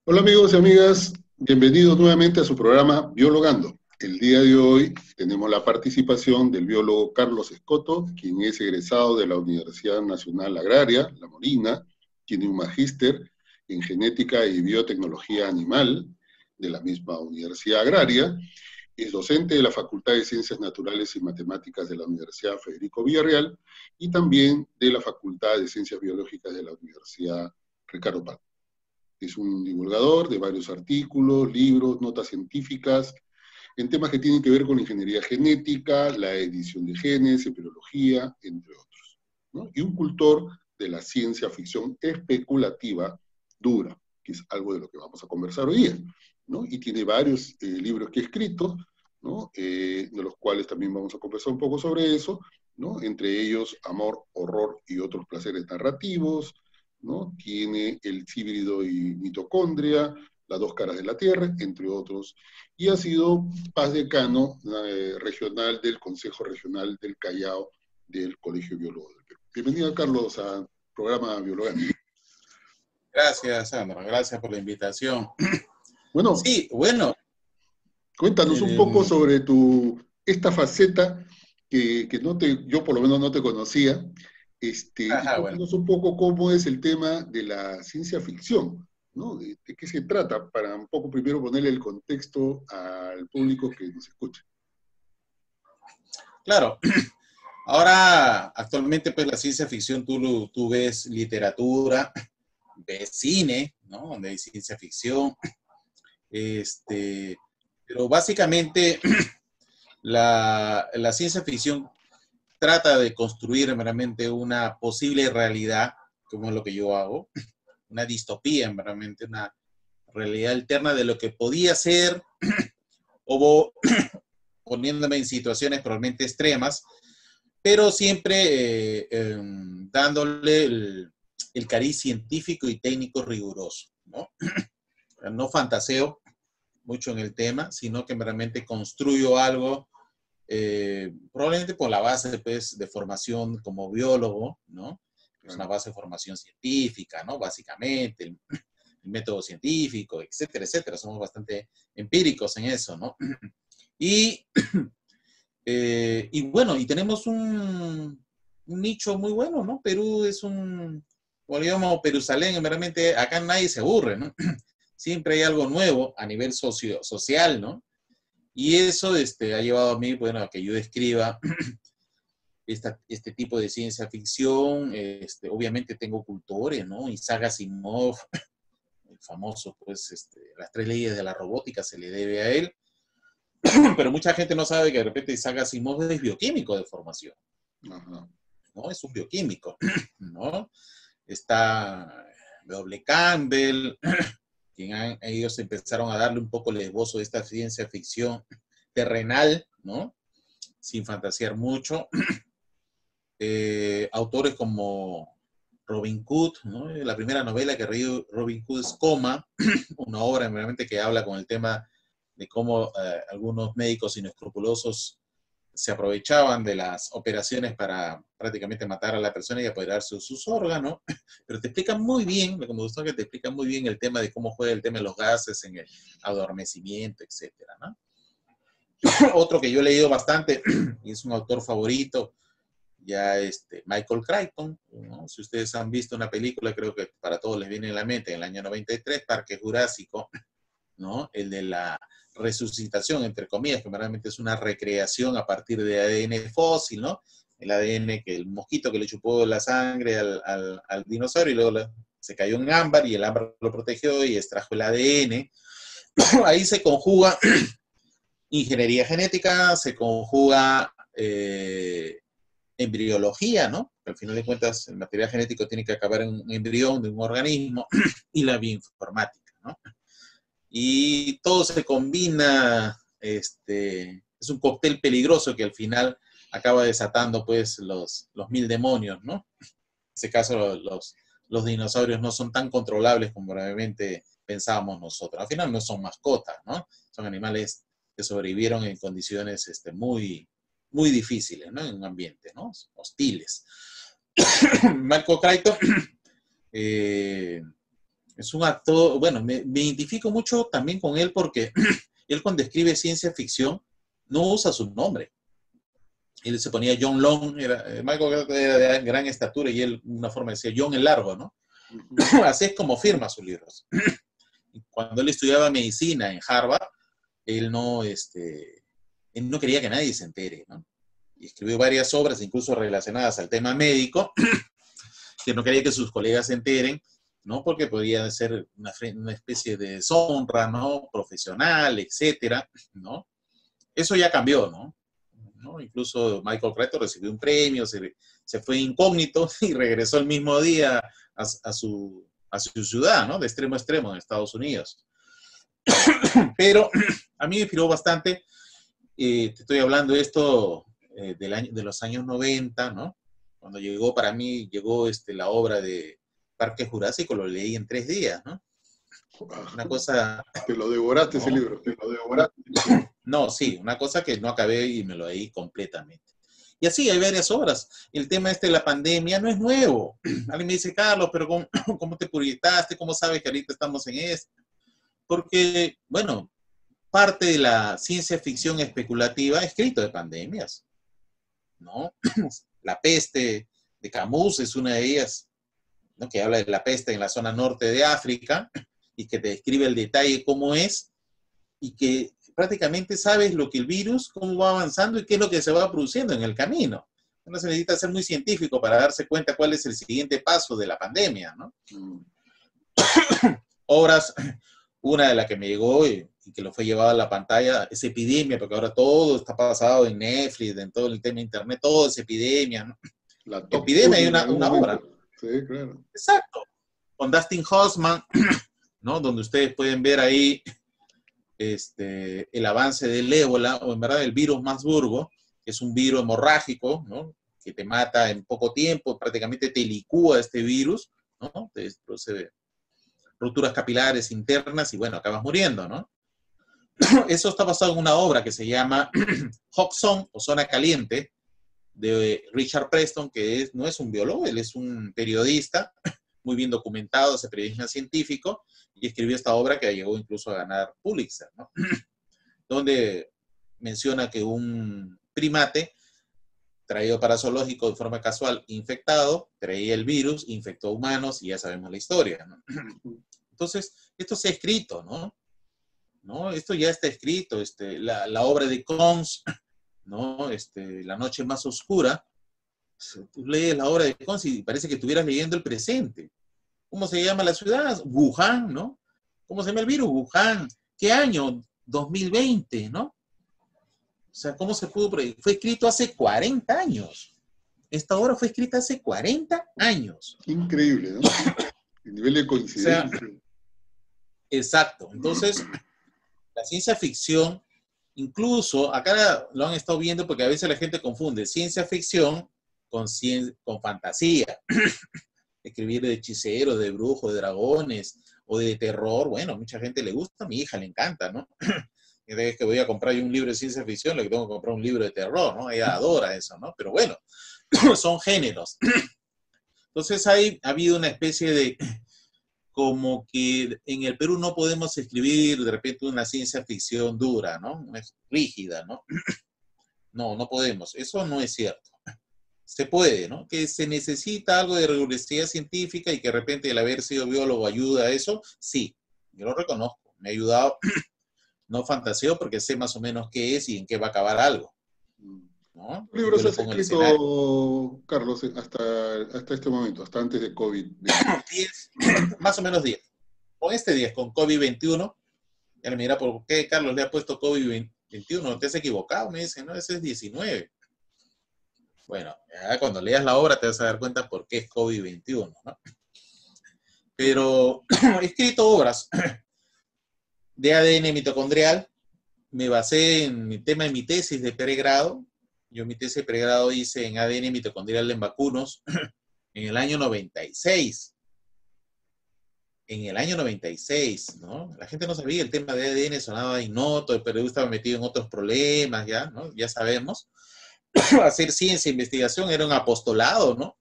Hola amigos y amigas, bienvenidos nuevamente a su programa Biologando. El día de hoy tenemos la participación del biólogo Carlos Escoto, quien es egresado de la Universidad Nacional Agraria, La Molina, tiene un magíster en genética y biotecnología animal de la misma Universidad Agraria, es docente de la Facultad de Ciencias Naturales y Matemáticas de la Universidad Federico Villarreal y también de la Facultad de Ciencias Biológicas de la Universidad Ricardo Palma. Es un divulgador de varios artículos, libros, notas científicas, en temas que tienen que ver con ingeniería genética, la edición de genes, epidemiología, entre otros, ¿no? Y un cultor de la ciencia ficción especulativa dura, que es algo de lo que vamos a conversar hoy día, ¿no? Y tiene varios libros que ha escrito, ¿no? De los cuales también vamos a conversar un poco sobre eso, ¿no? Entre ellos Amor, Horror y otros placeres narrativos, ¿no? Tiene El híbrido y mitocondria, Las dos caras de la Tierra, entre otros, y ha sido paz decano regional del Consejo Regional del Callao del Colegio Biólogo del Perú. Bienvenido, Carlos, al programa Biologando. Gracias, Sandra. Gracias por la invitación. Bueno, Sí, bueno. cuéntanos un poco sobre esta faceta que yo por lo menos no te conocía, y cuéntanos un poco cómo es el tema de la ciencia ficción, ¿no? ¿De qué se trata? Para un poco primero ponerle el contexto al público que nos escucha. Claro. Ahora, actualmente, pues la ciencia ficción, tú ves literatura, ves cine, ¿no? Donde hay ciencia ficción. Pero básicamente la ciencia ficción trata de construir meramente una posible realidad, como es lo que yo hago, una distopía, meramente una realidad alterna de lo que podía ser, o poniéndome en situaciones probablemente extremas, pero siempre dándole el cariz científico y técnico riguroso, ¿no? No fantaseo mucho en el tema, sino que realmente construyo algo, probablemente por la base pues, de formación como biólogo, ¿no? Es una base de formación científica, ¿no? Básicamente, el método científico, etcétera, etcétera. Somos bastante empíricos en eso, ¿no? Y bueno, y tenemos un nicho muy bueno, ¿no? Perú es como le llamamos Perusalén, realmente acá nadie se aburre, ¿no? Siempre hay algo nuevo a nivel social, ¿no? Y eso ha llevado a mí, bueno, a que yo escriba este tipo de ciencia ficción. Obviamente tengo cultores, ¿no? Isaac Asimov, el famoso, pues, las 3 leyes de la robótica se le debe a él. Pero mucha gente no sabe que de repente Isaac Asimov es bioquímico de formación. ¿No? Es un bioquímico, ¿no? Está W. Campbell, ellos empezaron a darle un poco el esbozo de esta ciencia ficción terrenal, ¿no? Sin fantasear mucho. Autores como Robin Hood, ¿no? La primera novela que leí Robin Hood es Coma, una obra realmente que habla con el tema de cómo algunos médicos inescrupulosos se aprovechaban de las operaciones para prácticamente matar a la persona y apoderarse de sus órganos, pero te explican muy bien, lo que me gustó es que te explican muy bien el tema de cómo juega el tema de los gases en el adormecimiento, etcétera, ¿no? Otro que yo he leído bastante, y es un autor favorito, ya Michael Crichton, ¿no? Si ustedes han visto una película, creo que para todos les viene en la mente, en el año 93, Parque Jurásico, ¿no? El de la resucitación, entre comillas, que realmente es una recreación a partir de ADN fósil, ¿no? El ADN, que el mosquito que le chupó la sangre al dinosaurio y luego se cayó en ámbar y el ámbar lo protegió y extrajo el ADN. Ahí se conjuga ingeniería genética, se conjuga embriología, ¿no? Al final de cuentas, el material genético tiene que acabar en un embrión de un organismo y la bioinformática, ¿no? Y todo se combina, es un cóctel peligroso que al final acaba desatando pues los 1000 demonios, ¿no? En este caso los dinosaurios no son tan controlables como probablemente pensábamos nosotros. Al final no son mascotas, ¿no? Son animales que sobrevivieron en condiciones muy, muy difíciles, ¿no? En un ambiente, ¿no? Hostiles. Michael Crichton es un actor, bueno, me identifico mucho también con él porque él cuando escribe ciencia ficción no usa su nombre. Él se ponía John Long, Michael era de gran estatura y él, una forma decía John el Largo, ¿no? Así es como firma sus libros. Cuando él estudiaba medicina en Harvard, él no quería que nadie se entere, ¿no? Y escribió varias obras, incluso relacionadas al tema médico, que no quería que sus colegas se enteren, ¿no? Porque podía ser una especie de deshonra, ¿no? Profesional, etcétera, ¿no? Eso ya cambió, ¿no? Incluso Michael Crichton recibió un premio, se fue incógnito y regresó el mismo día a su ciudad, ¿no? De extremo a extremo en Estados Unidos. Pero a mí me inspiró bastante, te estoy hablando de esto de los años 90, ¿no? Cuando para mí llegó la obra de Parque Jurásico, lo leí en 3 días, ¿no? Una cosa... Te lo devoraste, ¿no? Ese libro, te lo devoraste. No, sí, una cosa que no acabé y me lo leí completamente. Y así hay varias obras. El tema de la pandemia no es nuevo. Alguien me dice, Carlos, pero ¿cómo te proyectaste? ¿Cómo sabes que ahorita estamos en esto? Porque, bueno, parte de la ciencia ficción especulativa ha escrito de pandemias, ¿no? La peste de Camus es una de ellas, ¿no? Que habla de la peste en la zona norte de África y que te describe el detalle cómo es y que prácticamente sabes lo que el virus, cómo va avanzando y qué es lo que se va produciendo en el camino. No se necesita ser muy científico para darse cuenta cuál es el siguiente paso de la pandemia, ¿no? Obras, una de las que me llegó y que lo fue llevado a la pantalla es Epidemia, porque ahora todo está basado en Netflix, en todo el tema de internet, todo es epidemia, ¿no? La Epidemia hay una obra. Sí, claro. Exacto. Con Dustin Hoffman, ¿no? Donde ustedes pueden ver ahí el avance del ébola, o en verdad el virus Marburgo, que es un virus hemorrágico, ¿no? Que te mata en poco tiempo, prácticamente te licúa este virus, ¿no? Te produce rupturas capilares internas y bueno, acabas muriendo, ¿no? Eso está basado en una obra que se llama Hot Zone o Zona Caliente, de Richard Preston, que no es un biólogo, él es un periodista muy bien documentado, hace periodismo científico, y escribió esta obra que llegó incluso a ganar Pulitzer, ¿no? Donde menciona que un primate traído para zoológico de forma casual, infectado, traía el virus, infectó humanos y ya sabemos la historia, ¿no? Entonces, esto se ha escrito, ¿no? Esto ya está escrito, la obra de Cons, ¿no? La noche más oscura, tú lees la obra de Cons y parece que estuvieras leyendo el presente. ¿Cómo se llama la ciudad? Wuhan, ¿no? ¿Cómo se llama el virus? Wuhan. ¿Qué año? 2020, ¿no? O sea, ¿cómo se pudo? Fue escrito hace 40 años. Esta obra fue escrita hace 40 años. Increíble, ¿no? El nivel de coincidencia. O sea, exacto. Entonces, la ciencia ficción, incluso, acá lo han estado viendo porque a veces la gente confunde ciencia ficción con fantasía. Escribir de hechiceros, de brujos, de dragones, o de terror, bueno, a mucha gente le gusta, a mi hija le encanta, ¿no? Y cada vez que voy a comprar yo un libro de ciencia ficción, lo que tengo que comprar un libro de terror, ¿no? Ella adora eso, ¿no? Pero bueno, son géneros. Entonces ha habido una especie de, como que en el Perú no podemos escribir de repente una ciencia ficción dura, ¿no? Rígida, ¿no? No podemos. Eso no es cierto. Se puede, ¿no? Que se necesita algo de rigurosidad científica y que de repente el haber sido biólogo ayuda a eso, sí, yo lo reconozco, me ha ayudado, no fantaseo porque sé más o menos qué es y en qué va a acabar algo, ¿no? ¿Qué libros has escrito, Carlos, hasta este momento, hasta antes de COVID? 10, más o menos 10. Con 10, con COVID-21, ya me dirá, ¿por qué Carlos le ha puesto COVID-21? ¿Te has equivocado? Me dice, no, ese es 19. Bueno, ya cuando leas la obra te vas a dar cuenta por qué es COVID-21, ¿no? Pero he escrito obras de ADN mitocondrial, me basé en mi tema de mi tesis de pregrado. Yo mi tesis de pregrado hice en ADN mitocondrial en vacunos en el año 96. En el año 96, ¿no? La gente no sabía, el tema de ADN sonaba ignoto, el periodista estaba metido en otros problemas, ya, ¿no? Ya sabemos. hacer ciencia e investigación era un apostolado, ¿no?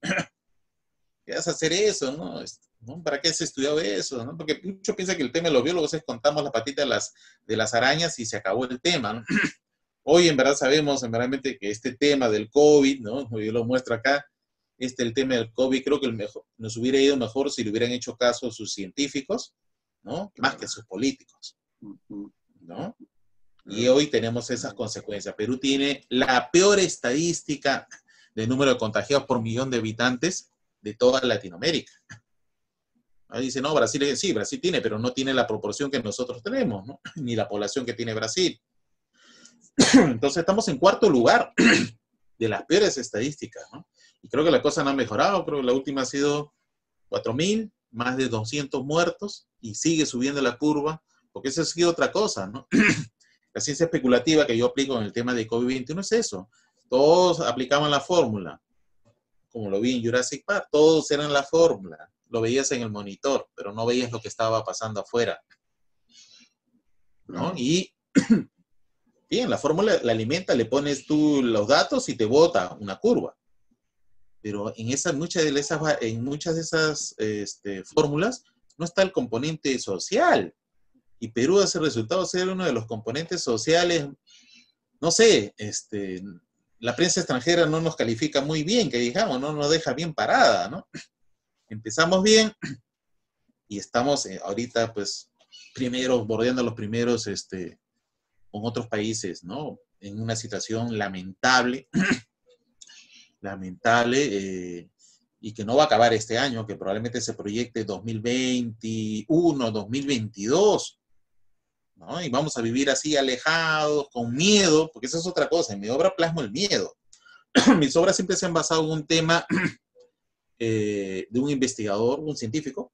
¿Qué vas a hacer eso, no? ¿No? ¿Para qué se estudió eso, no? Porque muchos piensan que el tema de los biólogos es contamos las patitas de las arañas y se acabó el tema, ¿no? Hoy en verdad sabemos en verdad que este tema del COVID, ¿no? Yo lo muestro acá, el tema del COVID creo que nos hubiera ido mejor si le hubieran hecho caso a sus científicos, ¿no? Más que a sus políticos, ¿no? Y hoy tenemos esas consecuencias. Perú tiene la peor estadística de número de contagiados por millón de habitantes de toda Latinoamérica. Ahí dice, no, Brasil, sí, Brasil tiene, pero no tiene la proporción que nosotros tenemos, ¿no? Ni la población que tiene Brasil. Entonces estamos en cuarto lugar de las peores estadísticas, ¿no? Y creo que la cosa no ha mejorado. Creo que la última ha sido 4.000, más de 200 muertos, y sigue subiendo la curva, porque eso ha sido otra cosa, ¿no? La ciencia especulativa que yo aplico en el tema de COVID-21 es eso. Todos aplicaban la fórmula, como lo vi en Jurassic Park, todos eran la fórmula. Lo veías en el monitor, pero no veías lo que estaba pasando afuera, ¿no? Y bien, la fórmula la alimenta, le pones tú los datos y te bota una curva. Pero en muchas de esas fórmulas no está el componente social. Y Perú hace resultado ser uno de los componentes sociales, no sé, la prensa extranjera no nos califica muy bien, que digamos, no nos deja bien parada, ¿no? Empezamos bien y estamos ahorita, pues, bordeando los primeros, con otros países, ¿no? En una situación lamentable, y que no va a acabar este año, que probablemente se proyecte 2021, 2022, ¿no? Y vamos a vivir así alejados, con miedo, porque esa es otra cosa. En mi obra plasmo el miedo. Mis obras siempre se han basado en un tema de un investigador, un científico,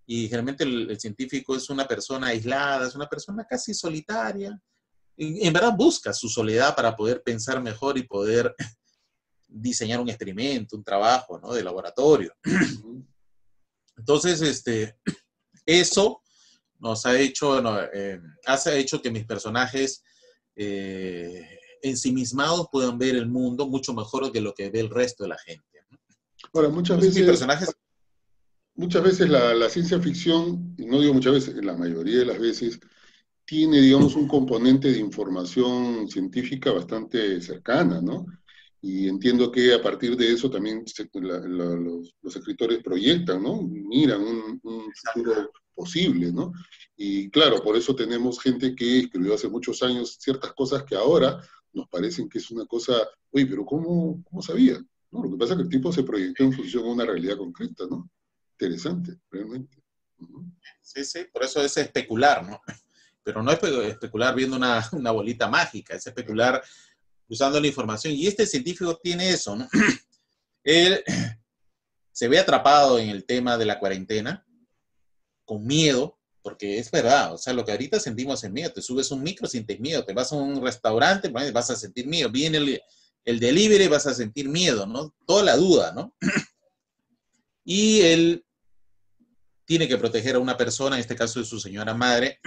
y generalmente el científico es una persona aislada, es una persona casi solitaria. En verdad busca su soledad para poder pensar mejor y poder diseñar un experimento, un trabajo, ¿no? De laboratorio. Entonces, eso nos ha hecho, ha hecho que mis personajes ensimismados puedan ver el mundo mucho mejor que lo que ve el resto de la gente. Ahora, muchas veces la ciencia ficción, y no digo muchas veces, la mayoría de las veces, tiene, digamos, un componente de información científica bastante cercana, ¿no? Y entiendo que a partir de eso también los escritores proyectan, ¿no? Miran un futuro posible, ¿no? Y claro, por eso tenemos gente que escribió hace muchos años ciertas cosas que ahora nos parecen que es una cosa, oye, pero ¿cómo sabía? ¿No? Lo que pasa es que el tipo se proyectó en función a una realidad concreta, ¿no? Interesante, realmente. Sí, sí, por eso es especular, ¿no? Pero no es especular viendo una bolita mágica, es especular usando la información. Y este científico tiene eso, ¿no? Él se ve atrapado en el tema de la cuarentena, con miedo, porque es verdad, o sea, lo que ahorita sentimos es miedo. Te subes un micro, sientes miedo. Te vas a un restaurante, vas a sentir miedo. Viene el delivery, vas a sentir miedo, ¿no? Toda la duda, ¿no? Y él tiene que proteger a una persona, en este caso de su señora madre,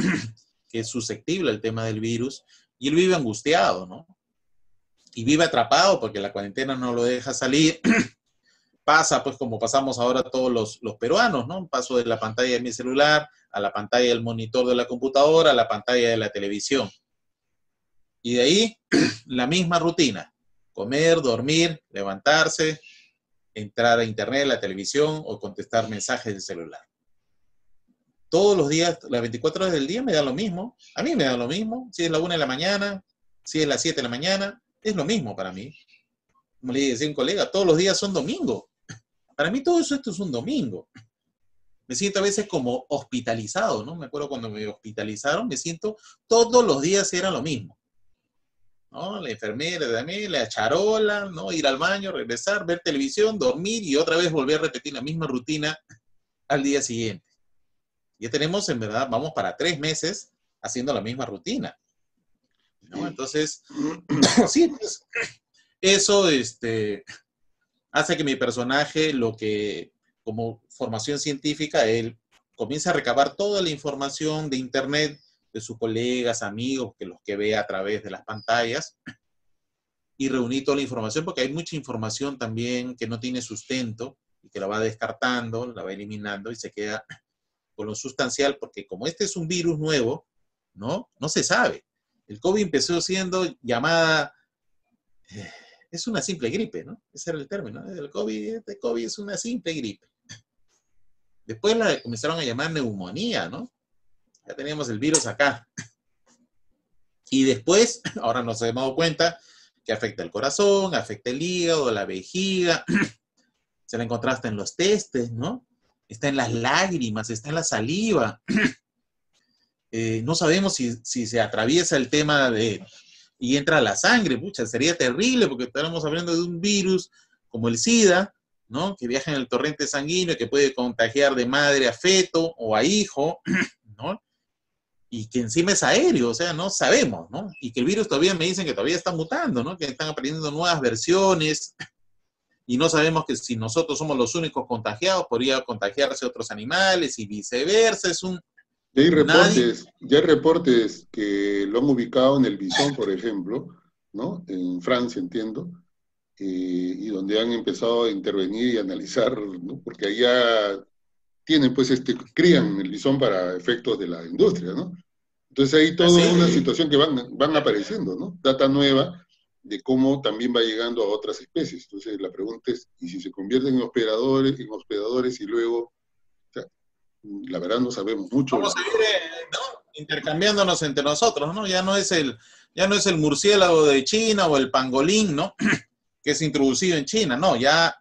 que es susceptible al tema del virus, y él vive angustiado, ¿no? Y vive atrapado porque la cuarentena no lo deja salir. Pasa, pues, como pasamos ahora todos los peruanos, ¿no? Paso de la pantalla de mi celular a la pantalla del monitor de la computadora, a la pantalla de la televisión. Y de ahí, la misma rutina. Comer, dormir, levantarse, entrar a internet, la televisión o contestar mensajes de celular. Todos los días, las 24 horas del día me da lo mismo. A mí me da lo mismo. Si es la 1 de la mañana, si es las 7 de la mañana, es lo mismo para mí. Como le decía a un colega, todos los días son domingo. Para mí todo esto es un domingo. Me siento a veces como hospitalizado, ¿no? Me acuerdo cuando me hospitalizaron, me siento, todos los días era lo mismo, ¿no? La enfermera también, la charola, ¿no? Ir al baño, regresar, ver televisión, dormir y otra vez volver a repetir la misma rutina al día siguiente. Ya tenemos, en verdad, vamos para 3 meses haciendo la misma rutina, ¿no? Entonces, sí, pues, eso hace que mi personaje, como formación científica, él comienza a recabar toda la información de internet, de sus colegas, amigos, los que ve a través de las pantallas, y reunir toda la información, porque hay mucha información también que no tiene sustento y que la va descartando, la va eliminando y se queda con lo sustancial, porque como este es un virus nuevo, ¿no? No se sabe. El COVID empezó siendo llamada, es una simple gripe, ¿no? Ese era el término, ¿no? El COVID es una simple gripe. Después la comenzaron a llamar neumonía, ¿no? Ya teníamos el virus acá. Y después, ahora nos hemos dado cuenta que afecta el corazón, afecta el hígado, la vejiga, se la encontraste en los testes, ¿no? Está en las lágrimas, está en la saliva. No sabemos si se atraviesa el tema y entra a la sangre. Pucha, sería terrible porque estamos hablando de un virus como el SIDA, ¿no? Que viaja en el torrente sanguíneo, que puede contagiar de madre a feto o a hijo, ¿no? Y que encima es aéreo, o sea, no sabemos, ¿no? Y que el virus todavía me dicen que todavía está mutando, ¿no? Que están aprendiendo nuevas versiones, y no sabemos que si nosotros somos los únicos contagiados, podría contagiarse otros animales y viceversa. Es un... Ya hay reportes que lo han ubicado en el bisón, por ejemplo, ¿no? En Francia, entiendo, y donde han empezado a intervenir y analizar, ¿no? Porque allá tienen, pues, crían el bisón para efectos de la industria, ¿no? Entonces hay toda una situación que van apareciendo, ¿no? Data nueva de cómo también va llegando a otras especies. Entonces la pregunta es, ¿y si se convierten en hospedadores y luego, o sea, la verdad no sabemos mucho. Vamos a ir, ¿no? Intercambiándonos entre nosotros, ¿no? Ya no es el murciélago de China o el pangolín, ¿no? Que es introducido en China, no, ya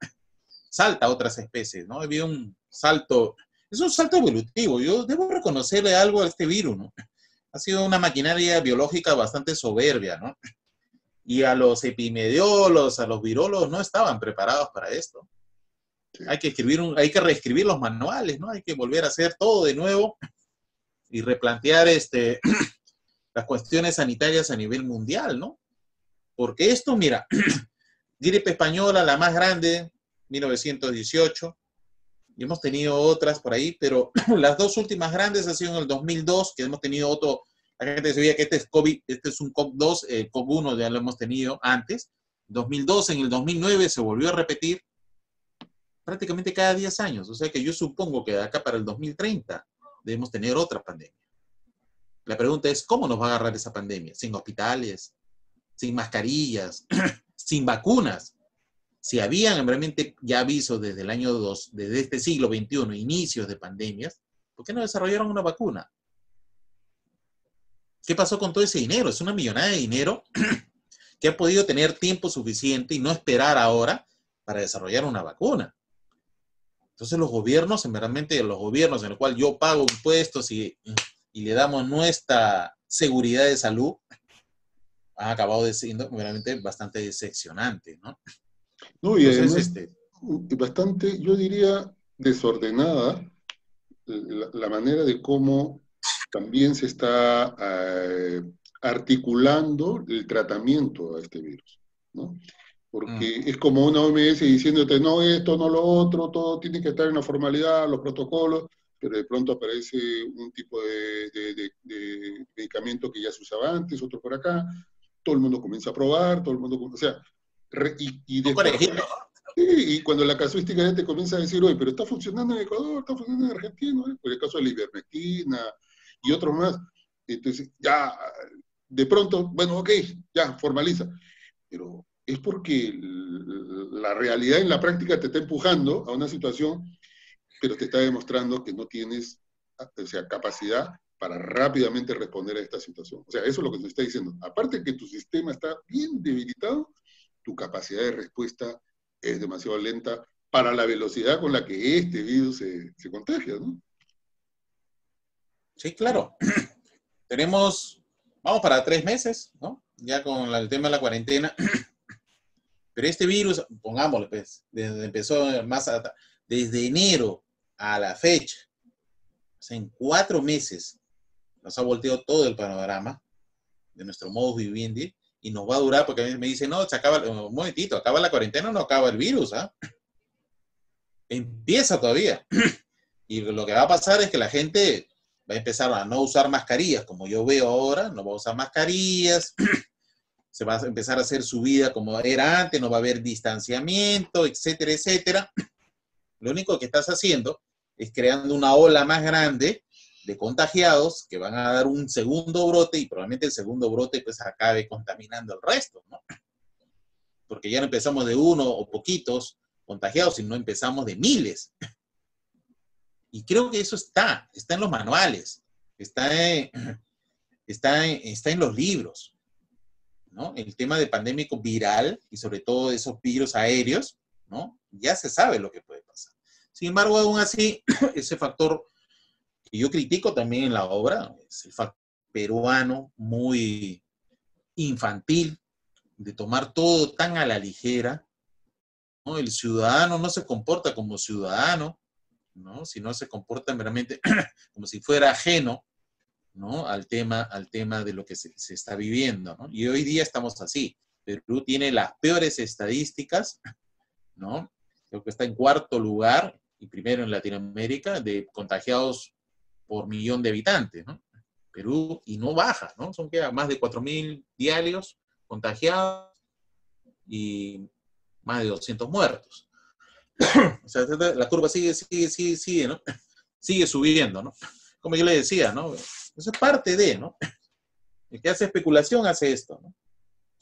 salta a otras especies, ¿no? Había un salto, es un salto evolutivo. Yo debo reconocerle algo a este virus, ¿no? Ha sido una maquinaria biológica bastante soberbia, ¿no? Y a los epidemiólogos, a los virólogos no estaban preparados para esto. Sí. Hay que reescribir los manuales, ¿no? Hay que volver a hacer todo de nuevo y replantear las cuestiones sanitarias a nivel mundial, ¿no? Porque esto, mira, gripe española, la más grande, 1918, y hemos tenido otras por ahí, pero las dos últimas grandes han sido en el 2002, que hemos tenido otro, la gente sabía que este es COVID, este es un COV2, el COV1 ya lo hemos tenido antes, 2002, en el 2009 se volvió a repetir prácticamente cada 10 años, o sea que yo supongo que de acá para el 2030 debemos tener otra pandemia. La pregunta es, ¿cómo nos va a agarrar esa pandemia? ¿Sin hospitales? ¿Sin mascarillas? ¿Sin vacunas? Si habían realmente ya avisos desde el año 2, desde este siglo XXI, inicios de pandemias, ¿por qué no desarrollaron una vacuna? ¿Qué pasó con todo ese dinero? Es una millonada de dinero que ha podido tener tiempo suficiente y no esperar ahora para desarrollar una vacuna. Entonces los gobiernos, realmente los gobiernos en los cuales yo pago impuestos y le damos nuestra seguridad de salud, han acabado siendo realmente bastante decepcionantes, ¿no? No, y entonces, además, bastante, yo diría, desordenada la manera de cómo también se está articulando el tratamiento a este virus, ¿no? Porque es como una OMS diciéndote, no esto, no lo otro, todo tiene que estar en la formalidad, los protocolos, pero de pronto aparece un tipo de medicamento que ya se usaba antes, otro por acá, todo el mundo comienza a probar, todo el mundo, o sea, y después, y cuando la casuística ya te comienza a decir, oye, pero está funcionando en Ecuador, está funcionando en Argentina, ¿eh? Por el caso de la ivermectina y otros más, entonces ya, de pronto, bueno, ok, ya, formaliza, pero es porque la realidad en la práctica te está empujando a una situación, pero te está demostrando que no tienes, o sea, capacidad para rápidamente responder a esta situación. O sea, eso es lo que te está diciendo. Aparte que tu sistema está bien debilitado, tu capacidad de respuesta es demasiado lenta para la velocidad con la que este virus se contagia, ¿no? Sí, claro. Vamos para 3 meses, ¿no? Ya con el tema de la cuarentena. Pero este virus, pongámosle, pues, desde enero a la fecha, o sea, en 4 meses, nos ha volteado todo el panorama de nuestro modus vivendi y nos va a durar, porque a veces me dicen, no, se acaba, un momentito, acaba la cuarentena, no acaba el virus, ¿ah? Empieza todavía. Y lo que va a pasar es que la gente va a empezar a no usar mascarillas, como yo veo ahora, no va a usar mascarillas, se va a empezar a hacer su vida como era antes, no va a haber distanciamiento, etcétera, etcétera. Lo único que estás haciendo es creando una ola más grande de contagiados que van a dar un segundo brote y probablemente el segundo brote pues acabe contaminando el resto, ¿no? Porque ya no empezamos de uno o poquitos contagiados, sino empezamos de miles. Y creo que eso está en los manuales, está en los libros, ¿no? El tema de pandémico viral y sobre todo de esos virus aéreos, ¿no? Ya se sabe lo que puede pasar. Sin embargo, aún así, ese factor que yo critico también en la obra es el factor peruano muy infantil, de tomar todo tan a la ligera, ¿no? El ciudadano no se comporta como ciudadano, ¿no? Sino se comporta meramente como si fuera ajeno, ¿no? al tema de lo que se está viviendo, ¿no? Y hoy día estamos así. Perú tiene las peores estadísticas, ¿no? Creo que está en cuarto lugar y primero en Latinoamérica de contagiados por millón de habitantes, ¿no? Perú, y no baja, ¿no? Son que más de 4.000 diarios contagiados y más de 200 muertos. O sea, la curva sigue, ¿no? Sigue subiendo, ¿no? Como yo le decía, ¿no? Eso es parte de, ¿no? El que hace especulación hace esto, ¿no?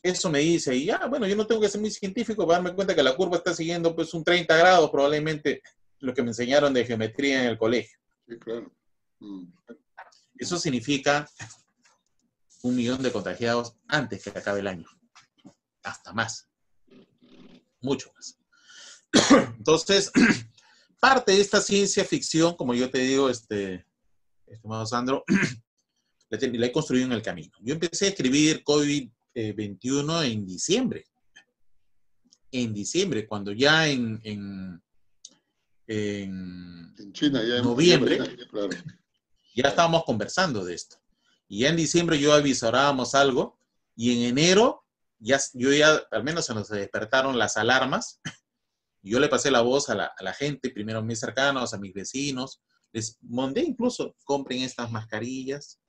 Eso me dice, y ya, bueno, yo no tengo que ser muy científico para darme cuenta que la curva está siguiendo pues un 30 grados, probablemente lo que me enseñaron de geometría en el colegio. Sí, claro. Eso significa 1.000.000 de contagiados antes que acabe el año. Hasta más. Mucho más. Entonces, parte de esta ciencia ficción, como yo te digo, estimado Sandro, la he construido en el camino. Yo empecé a escribir COVID-21 en diciembre. En diciembre, cuando ya en China, ya noviembre, claro. Ya estábamos conversando de esto. Y ya en diciembre yo avisorábamos algo, y en enero, yo ya, al menos se nos despertaron las alarmas. Yo le pasé la voz a la gente, primero a mis cercanos, a mis vecinos. Les mandé incluso, compren estas mascarillas.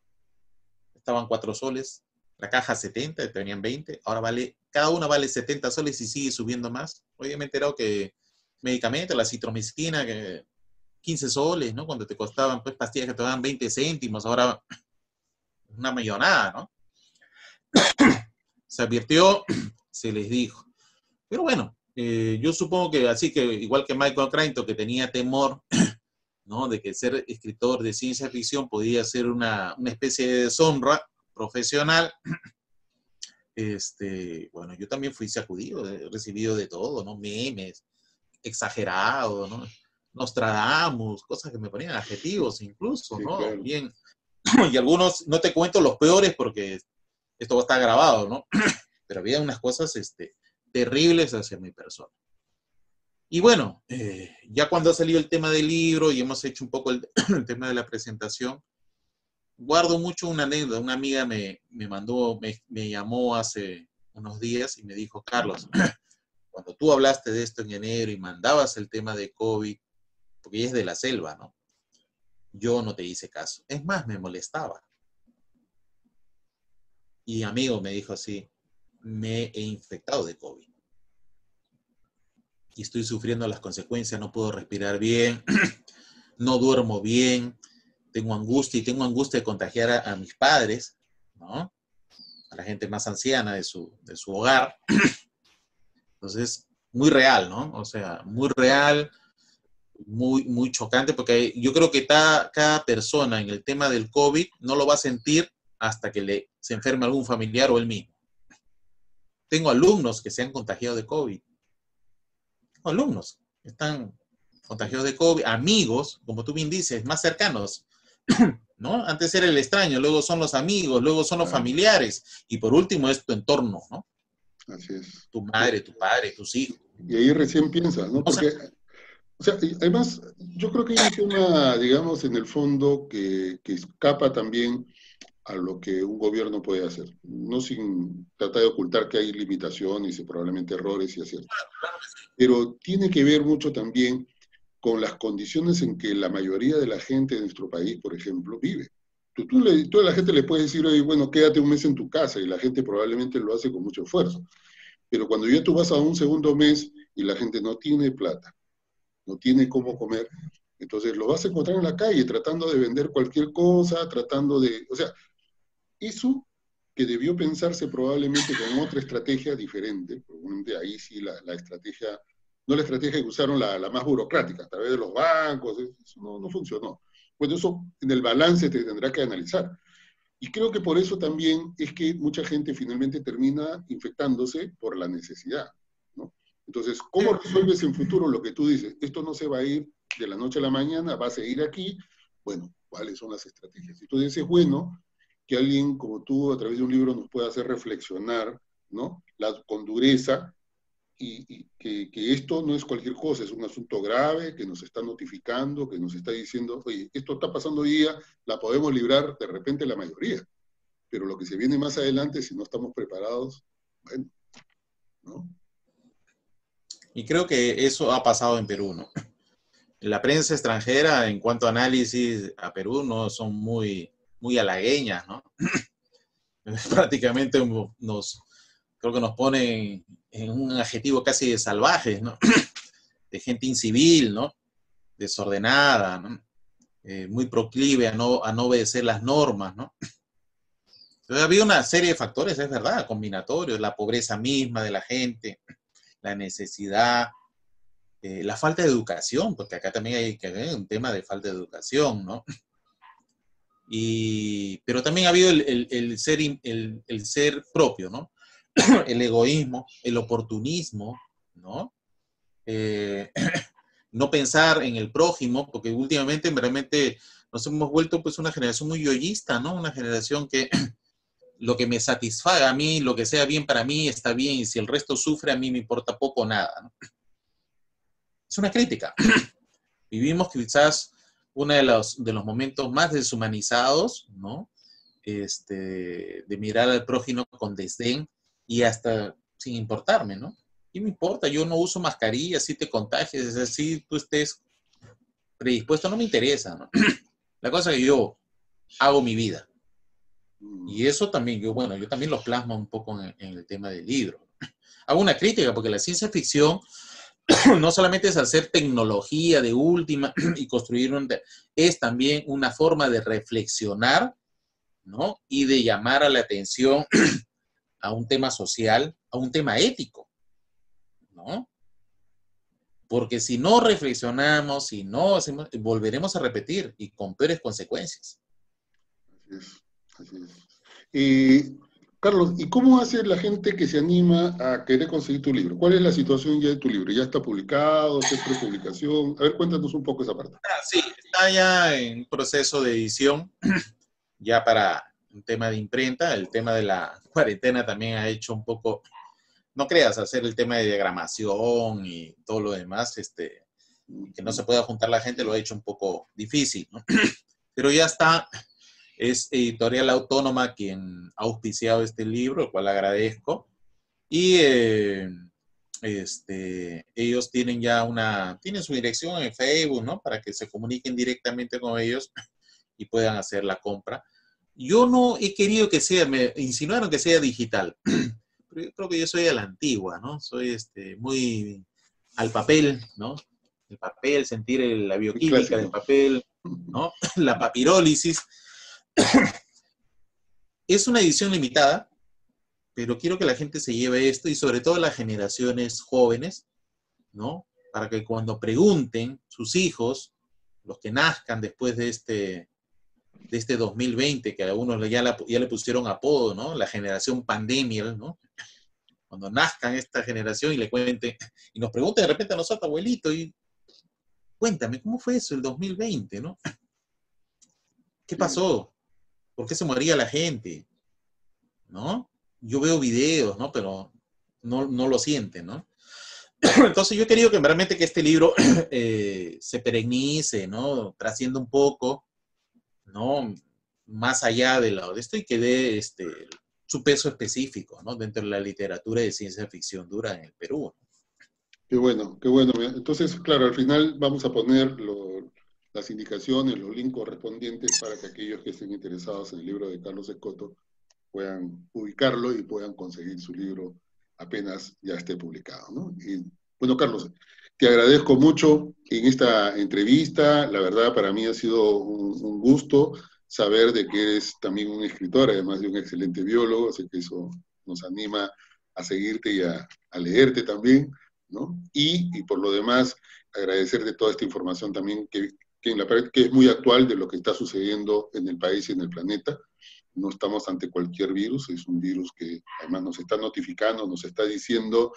Estaban 4 soles. La caja 70, tenían 20. Ahora cada una vale 70 soles y sigue subiendo más. Hoy me he enterado que medicamentos, la citromicina, que 15 soles, ¿no? Cuando te costaban pues pastillas que te daban 20 céntimos, ahora una millonada, ¿no? Se advirtió, se les dijo. Pero bueno, yo supongo que así que igual que Michael Crichton, que tenía temor, ¿no? De que ser escritor de ciencia ficción podía ser una especie de deshonra profesional. Bueno, yo también fui sacudido, he recibido de todo, ¿no? Memes, exagerado, ¿no? Nostradamus, cosas que me ponían adjetivos incluso, Sí, ¿no? claro. Bien. Y algunos, no te cuento los peores porque esto va a estar grabado, ¿no? Pero había unas cosas terribles hacia mi persona. Y bueno, ya cuando ha salido el tema del libro y hemos hecho un poco el tema de la presentación, guardo mucho una anécdota. Una amiga me llamó hace unos días y me dijo, Carlos, cuando tú hablaste de esto en enero y mandabas el tema de COVID, porque ella es de la selva, ¿no? Yo no te hice caso. Es más, me molestaba. Y amigo me dijo así, me he infectado de COVID. Y estoy sufriendo las consecuencias, no puedo respirar bien, no duermo bien, tengo angustia de contagiar a mis padres, ¿no? A la gente más anciana de su hogar. Entonces, muy real, ¿no? O sea, muy real, muy, muy chocante, porque yo creo que cada persona en el tema del COVID no lo va a sentir hasta que se enferme algún familiar o él mismo. Tengo alumnos que se han contagiado de COVID. Tengo alumnos que están contagiados de COVID, amigos, como tú bien dices, más cercanos, ¿no? Antes era el extraño, luego son los amigos, luego son los familiares, y por último es tu entorno, ¿no? Así es. Tu madre, tu padre, tus hijos. Y ahí recién piensas, ¿no? Porque, o sea, además, yo creo que hay un tema, digamos, en el fondo que escapa también a lo que un gobierno puede hacer, no sin tratar de ocultar que hay limitaciones y probablemente errores y aciertos. Pero tiene que ver mucho también con las condiciones en que la mayoría de la gente de nuestro país, por ejemplo, vive. Tú a la gente le puedes decir, oye, bueno, quédate un mes en tu casa, y la gente probablemente lo hace con mucho esfuerzo. Pero cuando ya tú vas a un segundo mes y la gente no tiene plata, no tiene cómo comer, entonces lo vas a encontrar en la calle tratando de vender cualquier cosa, tratando de... O sea, eso que debió pensarse probablemente con otra estrategia diferente, probablemente ahí sí la estrategia, no la estrategia que usaron la más burocrática, a través de los bancos, eso no funcionó. Bueno, eso en el balance te tendrá que analizar. Y creo que por eso también es que mucha gente finalmente termina infectándose por la necesidad, ¿no? Entonces, ¿cómo resuelves en futuro lo que tú dices? Esto no se va a ir de la noche a la mañana, va a seguir aquí. Bueno, ¿cuáles son las estrategias? Entonces es bueno que alguien como tú a través de un libro nos pueda hacer reflexionar, ¿no? Con dureza, y que esto no es cualquier cosa, es un asunto grave que nos está notificando, que nos está diciendo, oye, esto está pasando hoy día, la podemos librar de repente la mayoría, pero lo que se viene más adelante, si no estamos preparados, bueno, ¿no? Y creo que eso ha pasado en Perú, ¿no? La prensa extranjera, en cuanto a análisis a Perú, no son muy halagueñas, ¿no? Prácticamente creo que nos ponen en un adjetivo casi de salvajes, ¿no? De gente incivil, ¿no? Desordenada, ¿no? Muy proclive a no obedecer las normas, ¿no? Entonces, había una serie de factores, es verdad, combinatorios, la pobreza misma de la gente, la necesidad, la falta de educación, porque acá también hay que ver un tema de falta de educación, ¿no? Pero también ha habido el ser propio, ¿no? El egoísmo, el oportunismo, ¿no? Eh, no pensar en el prójimo, porque últimamente realmente nos hemos vuelto pues una generación muy yoísta, ¿no? Una generación que lo que me satisfaga a mí, lo que sea bien para mí, está bien, y si el resto sufre, a mí me importa poco o nada, ¿no? Es una crítica. Vivimos quizás uno de los momentos más deshumanizados, ¿no? De mirar al prójimo con desdén y hasta sin importarme, ¿no? ¿Qué me importa? Yo no uso mascarilla, si te contagias, así tú estés predispuesto, no me interesa, ¿no? La cosa es que yo hago mi vida. Y eso también, yo también lo plasmo un poco en el tema del libro. Hago una crítica porque la ciencia ficción no solamente es hacer tecnología de última y construir es también una forma de reflexionar, ¿no? Y de llamar a la atención a un tema social, a un tema ético, ¿no? Porque si no reflexionamos, si no hacemos, volveremos a repetir y con peores consecuencias. Así es, así es. Carlos, ¿y cómo hace la gente que se anima a querer conseguir tu libro? ¿Cuál es la situación ya de tu libro? ¿Ya está publicado? ¿Está en prepublicación? A ver, cuéntanos un poco esa parte. Sí, está ya en proceso de edición, ya para un tema de imprenta. El tema de la cuarentena también ha hecho un poco, no creas, hacer el tema de diagramación y todo lo demás, que no se pueda juntar la gente, lo ha hecho un poco difícil, ¿no? Pero ya está. Es Editorial Autónoma quien ha auspiciado este libro, el cual agradezco. Y ellos tienen ya tienen su dirección en Facebook, ¿no? Para que se comuniquen directamente con ellos y puedan hacer la compra. Yo no he querido que sea, me insinuaron que sea digital, pero yo creo que yo soy a la antigua, ¿no? Soy muy al papel, ¿no? El papel, sentir la bioquímica del papel, ¿no? La papirólisis. Es una edición limitada, pero quiero que la gente se lleve esto y sobre todo las generaciones jóvenes, ¿no? Para que cuando pregunten sus hijos, los que nazcan después de este 2020, que a uno ya le pusieron apodo, ¿no? La generación pandemia, ¿no? Cuando nazcan esta generación y le cuenten, y nos pregunten de repente a nosotros, abuelito, y cuéntame, ¿cómo fue eso el 2020, ¿no? ¿Qué pasó? ¿Por qué se moría la gente? ¿No? Yo veo videos, ¿no? Pero no lo sienten, ¿no? Entonces yo he querido que realmente que este libro se perenice, ¿no? Trascienda un poco, ¿no? Más allá de esto y que dé su peso específico, ¿no? Dentro de la literatura de ciencia ficción dura en el Perú. Qué bueno, qué bueno. Entonces, claro, al final vamos a poner las indicaciones, los links correspondientes para que aquellos que estén interesados en el libro de Carlos Escoto puedan ubicarlo y puedan conseguir su libro apenas ya esté publicado, ¿no? Y, bueno, Carlos, te agradezco mucho en esta entrevista. La verdad, para mí ha sido un gusto saber de que eres también un escritor, además de un excelente biólogo, así que eso nos anima a seguirte y a leerte también, ¿no? Y por lo demás, agradecerte toda esta información también que es muy actual de lo que está sucediendo en el país y en el planeta. No estamos ante cualquier virus, es un virus que además nos está notificando, nos está diciendo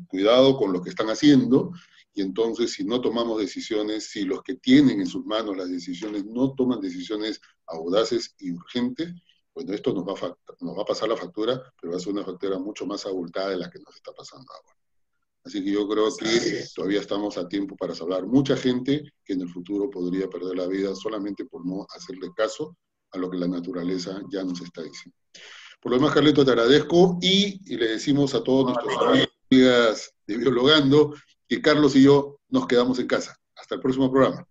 cuidado con lo que están haciendo, y entonces si no tomamos decisiones, si los que tienen en sus manos las decisiones no toman decisiones audaces y urgentes, bueno, esto nos va a pasar la factura, pero va a ser una factura mucho más abultada de la que nos está pasando ahora. Así que yo creo que todavía estamos a tiempo para salvar mucha gente que en el futuro podría perder la vida solamente por no hacerle caso a lo que la naturaleza ya nos está diciendo. Por lo demás, Carleto, te agradezco y le decimos a todos nuestros amigos y amigas de Biologando que Carlos y yo nos quedamos en casa. Hasta el próximo programa.